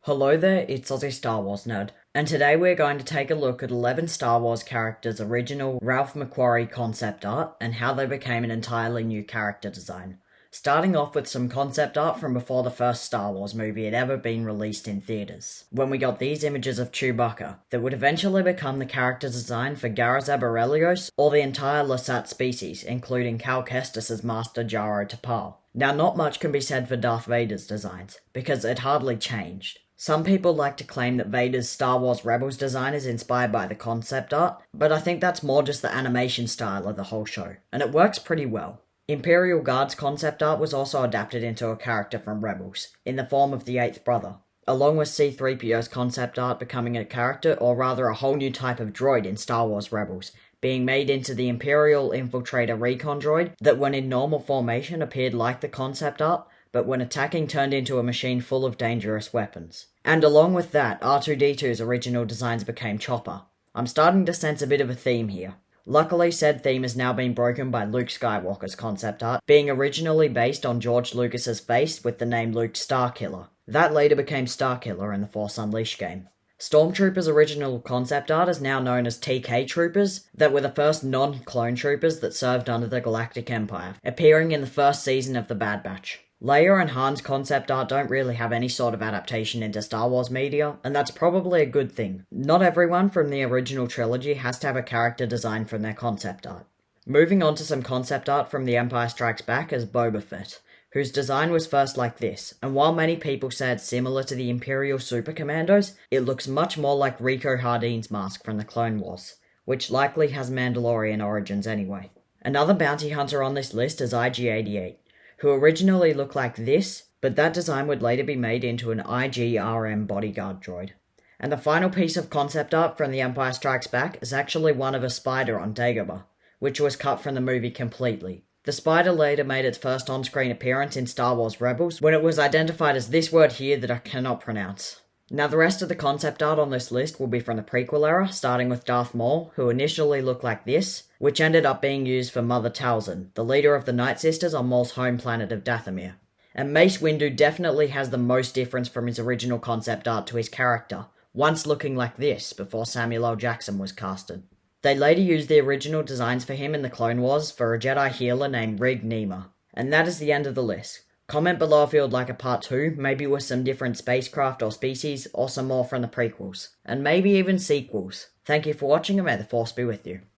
Hello there, it's Aussie Star Wars Nerd, and today we're going to take a look at 11 Star Wars characters' original Ralph Mcquarrie concept art and how they became an entirely new character design. Starting off with some concept art from before the first Star Wars movie had ever been released in theaters, when we got these images of Chewbacca that would eventually become the character design for Garrus Aberelios or the entire Lasat species, including Cal Kestis' Master Jaro Tapal. Now, not much can be said for Darth Vader's designs, because it hardly changed. Some people like to claim that Vader's Star Wars Rebels design is inspired by the concept art, but I think that's more just the animation style of the whole show, and it works pretty well. Imperial Guard's concept art was also adapted into a character from Rebels, in the form of the Eighth Brother, along with C-3PO's concept art becoming a character, or rather a whole new type of droid in Star Wars Rebels, being made into the Imperial Infiltrator Recon droid that when in normal formation appeared like the concept art, but when attacking turned into a machine full of dangerous weapons. And along with that, R2-D2's original designs became Chopper. I'm starting to sense a bit of a theme here. Luckily, said theme has now been broken by Luke Skywalker's concept art, being originally based on George Lucas's face with the name Luke Starkiller. That later became Starkiller in the Force Unleashed game. Stormtroopers' original concept art is now known as TK Troopers, that were the first non-clone troopers that served under the Galactic Empire, appearing in the first season of The Bad Batch. Leia and Han's concept art don't really have any sort of adaptation into Star Wars media, and that's probably a good thing. Not everyone from the original trilogy has to have a character design from their concept art. Moving on to some concept art from The Empire Strikes Back as Boba Fett, whose design was first like this, and while many people say it's similar to the Imperial Super Commandos, it looks much more like Rico Hardeen's mask from the Clone Wars, which likely has Mandalorian origins anyway. Another bounty hunter on this list is IG-88, who originally looked like this, but that design would later be made into an IGRM bodyguard droid. And the final piece of concept art from The Empire Strikes Back is actually one of a spider on Dagobah, which was cut from the movie completely. The spider later made its first on-screen appearance in Star Wars Rebels, when it was identified as this word here that I cannot pronounce. Now the rest of the concept art on this list will be from the prequel era, starting with Darth Maul, who initially looked like this, which ended up being used for Mother Talzin, the leader of the Night Sisters on Maul's home planet of Dathomir. And Mace Windu definitely has the most difference from his original concept art to his character, once looking like this before Samuel L. Jackson was casted. They later used the original designs for him in the Clone Wars for a Jedi healer named Rig Nema. And that is the end of the list. Comment below if you would like a part 2, maybe with some different spacecraft or species, or some more from the prequels. And maybe even sequels. Thank you for watching and may the Force be with you.